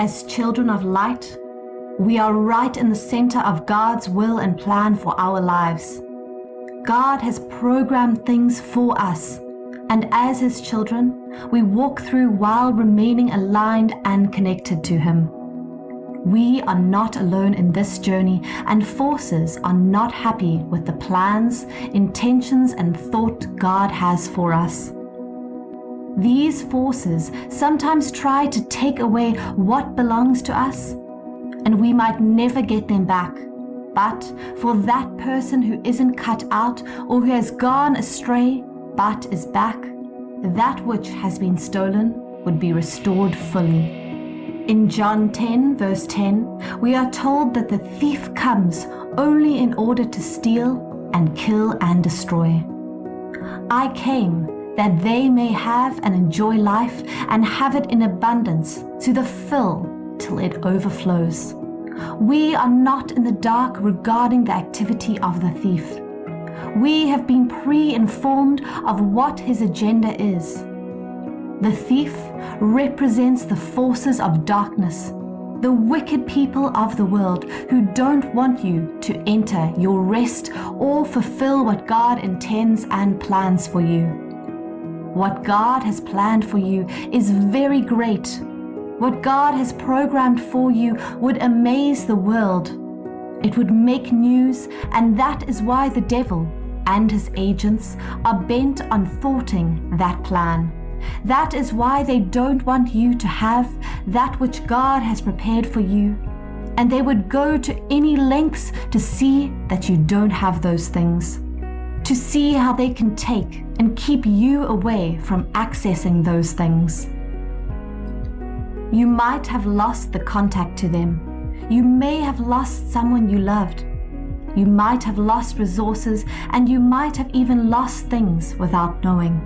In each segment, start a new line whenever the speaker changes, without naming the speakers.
As children of light, we are right in the center of God's will and plan for our lives. God has programmed things for us, and as His children, we walk through while remaining aligned and connected to Him. We are not alone in this journey, and forces are not happy with the plans, intentions, and thought God has for us. These forces sometimes try to take away what belongs to us, and we might never get them back. But for that person who isn't cut out or who has gone astray but is back, that which has been stolen would be restored fully. In John 10, verse 10, we are told that the thief comes only in order to steal and kill and destroy. I came that they may have and enjoy life and have it in abundance to the fill till it overflows. We are not in the dark regarding the activity of the thief. We have been pre-informed of what his agenda is. The thief represents the forces of darkness, the wicked people of the world who don't want you to enter your rest or fulfill what God intends and plans for you. What God has planned for you is very great. What God has programmed for you would amaze the world. It would make news, and that is why the devil and his agents are bent on thwarting that plan. That is why they don't want you to have that which God has prepared for you, and they would go to any lengths to see that you don't have those things, to see how they can take and keep you away from accessing those things. You might have lost the contact to them. You may have lost someone you loved. You might have lost resources, and you might have even lost things without knowing.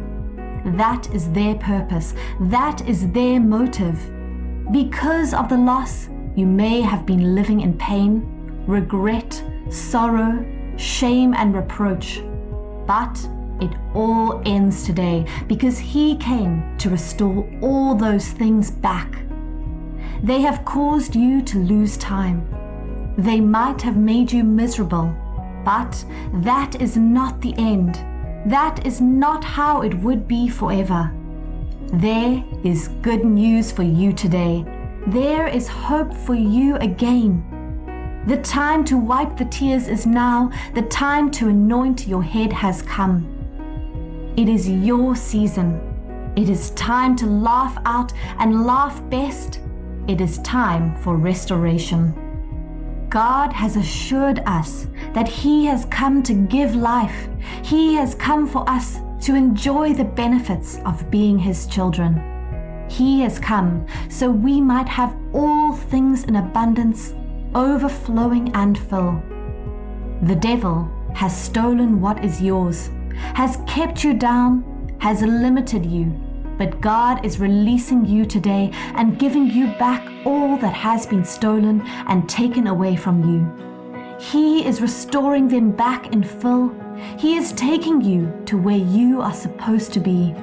That is their purpose. That is their motive. Because of the loss, you may have been living in pain, regret, sorrow, shame, and reproach. But it all ends today because He came to restore all those things back. They have caused you to lose time. They might have made you miserable, but that is not the end. That is not how it would be forever. There is good news for you today. There is hope for you again. The time to wipe the tears is now. The time to anoint your head has come. It is your season. It is time to laugh out and laugh best. It is time for restoration. God has assured us that He has come to give life. He has come for us to enjoy the benefits of being His children. He has come so we might have all things in abundance, overflowing and full. The devil has stolen what is yours, has kept you down, has limited you, but God is releasing you today and giving you back all that has been stolen and taken away from you. He is restoring them back in full. He is taking you to where you are supposed to be.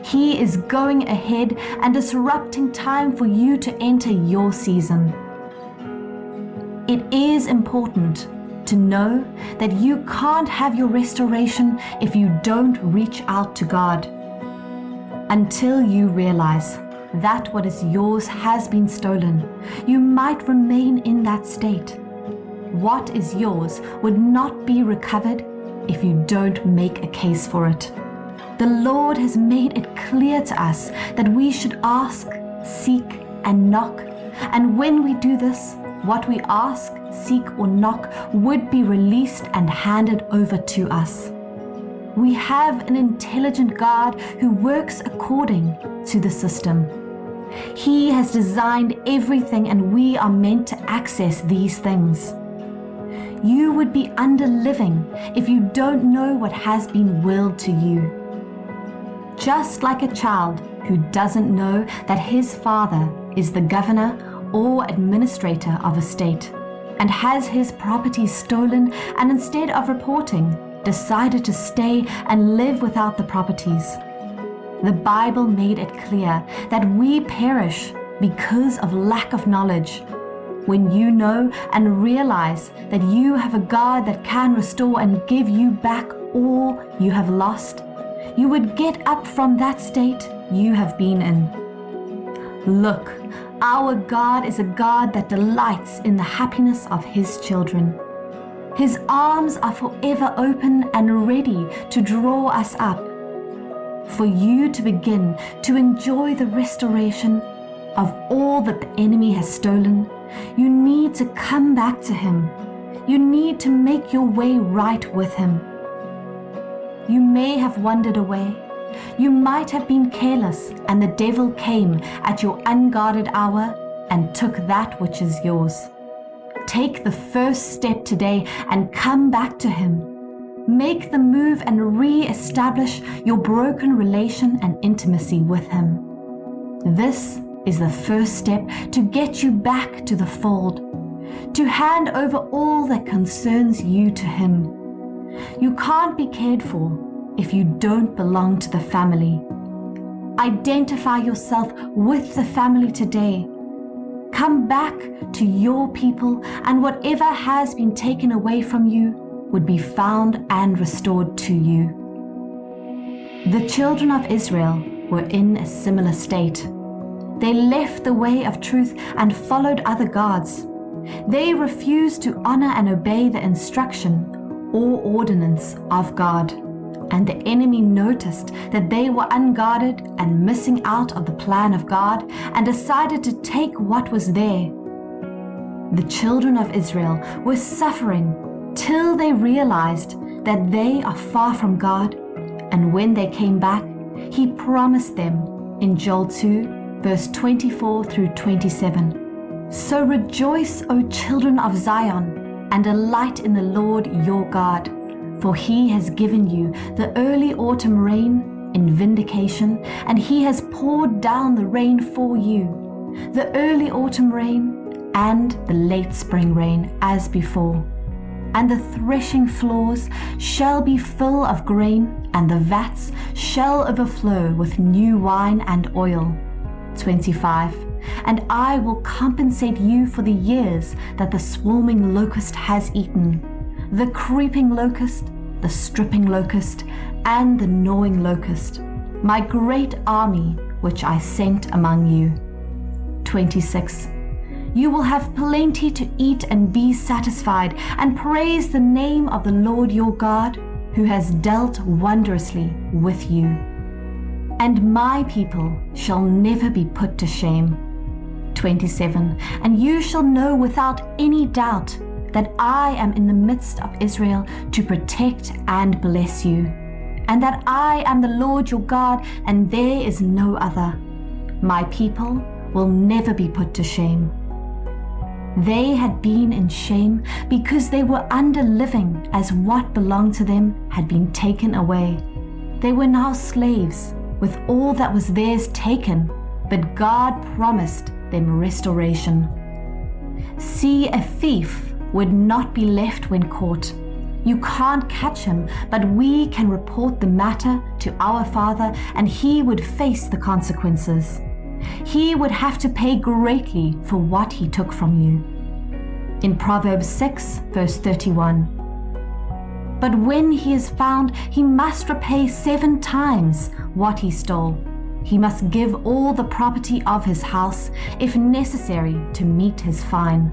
He is going ahead and disrupting time for you to enter your season. It is important to know that you can't have your restoration if you don't reach out to God. Until you realize that what is yours has been stolen, you might remain in that state. What is yours would not be recovered if you don't make a case for it. The Lord has made it clear to us that we should ask, seek, and knock. And when we do this, what we ask, seek, or knock would be released and handed over to us. We have an intelligent God who works according to the system. He has designed everything, and we are meant to access these things. You would be under-living if you don't know what has been willed to you. Just like a child who doesn't know that his father is the governor or administrator of a state and has his property stolen, and instead of reporting, decided to stay and live without the properties. The Bible made it clear that we perish because of lack of knowledge. When you know and realize that you have a God that can restore and give you back all you have lost, you would get up from that state you have been in. Look, our God is a God that delights in the happiness of His children. His arms are forever open and ready to draw us up. For you to begin to enjoy the restoration of all that the enemy has stolen, you need to come back to Him. You need to make your way right with Him. You may have wandered away. You might have been careless, and the devil came at your unguarded hour and took that which is yours. Take the first step today and come back to Him. Make the move and re-establish your broken relation and intimacy with Him. This is the first step to get you back to the fold, to hand over all that concerns you to Him. You can't be cared for if you don't belong to the family. Identify yourself with the family today. Come back to your people, and whatever has been taken away from you would be found and restored to you. The children of Israel were in a similar state. They left the way of truth and followed other gods. They refused to honor and obey the instruction or ordinance of God. And the enemy noticed that they were unguarded and missing out of the plan of God, and decided to take what was there. The children of Israel were suffering till they realized that they are far from God, and when they came back, He promised them in Joel 2, verse 24 through 27. So rejoice, O children of Zion, and delight in the Lord your God. For He has given you the early autumn rain in vindication, and He has poured down the rain for you, the early autumn rain and the late spring rain as before. And the threshing floors shall be full of grain, and the vats shall overflow with new wine and oil. 25. And I will compensate you for the years that the swarming locust has eaten, the creeping locust, the stripping locust, and the gnawing locust, my great army which I sent among you. 26. You will have plenty to eat and be satisfied, and praise the name of the Lord your God, who has dealt wondrously with you. And my people shall never be put to shame. 27. And you shall know without any doubt that I am in the midst of Israel to protect and bless you, and that I am the Lord your God, and there is no other. My people will never be put to shame. They had been in shame because they were under living as what belonged to them had been taken away. They were now slaves with all that was theirs taken, but God promised them restoration. See, a thief would not be left when caught. You can't catch him, but we can report the matter to our Father, and He would face the consequences. He would have to pay greatly for what he took from you. In Proverbs 6, verse 31. But when he is found, he must repay 7 times what he stole. He must give all the property of his house, if necessary, to meet his fine.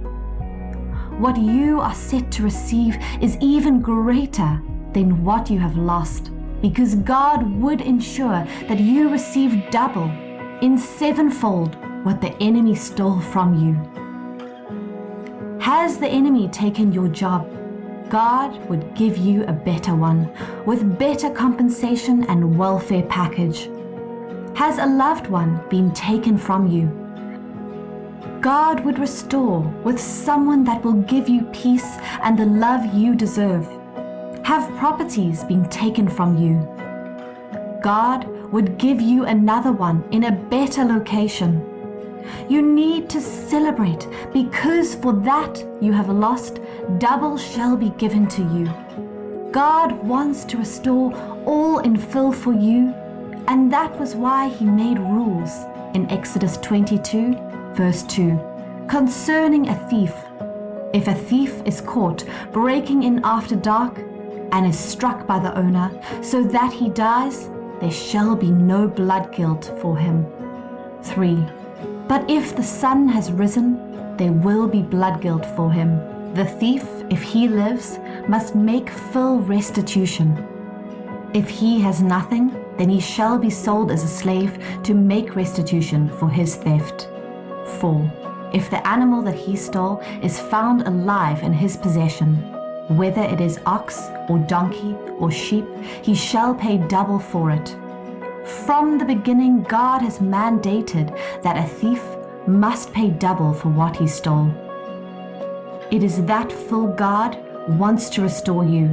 What you are set to receive is even greater than what you have lost, because God would ensure that you receive double, in 7-fold, what the enemy stole from you. Has the enemy taken your job? God would give you a better one, with better compensation and welfare package. Has a loved one been taken from you? God would restore with someone that will give you peace and the love you deserve. Have properties been taken from you? God would give you another one in a better location. You need to celebrate, because for that you have lost, double shall be given to you. God wants to restore all in full for you, and that was why He made rules in Exodus 22, Verse 2. Concerning a thief, if a thief is caught breaking in after dark and is struck by the owner so that he dies, there shall be no blood guilt for him. 3. But if the sun has risen, there will be blood guilt for him. The thief, if he lives, must make full restitution. If he has nothing, then he shall be sold as a slave to make restitution for his theft. 4. If the animal that he stole is found alive in his possession, whether it is ox or donkey or sheep, he shall pay double for it. From the beginning, God has mandated that a thief must pay double for what he stole. It is that full God wants to restore you,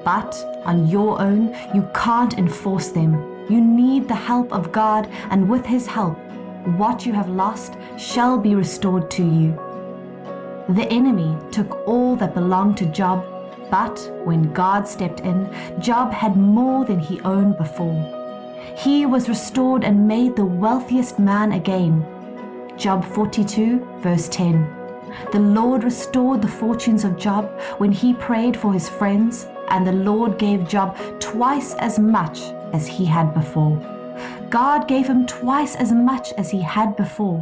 but on your own, you can't enforce them. You need the help of God, and with his help, what you have lost shall be restored to you. The enemy took all that belonged to Job, but when God stepped in, Job had more than he owned before. He was restored and made the wealthiest man again. Job 42, verse 10. The Lord restored the fortunes of Job when he prayed for his friends, and the Lord gave Job twice as much as he had before. God gave him twice as much as he had before.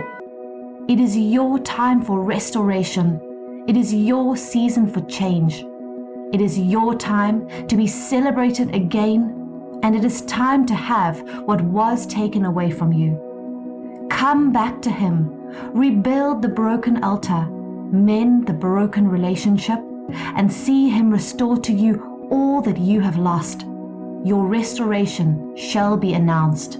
It is your time for restoration. It is your season for change. It is your time to be celebrated again, and it is time to have what was taken away from you. Come back to him. Rebuild the broken altar. Mend the broken relationship, and see him restore to you all that you have lost. Your restoration shall be announced.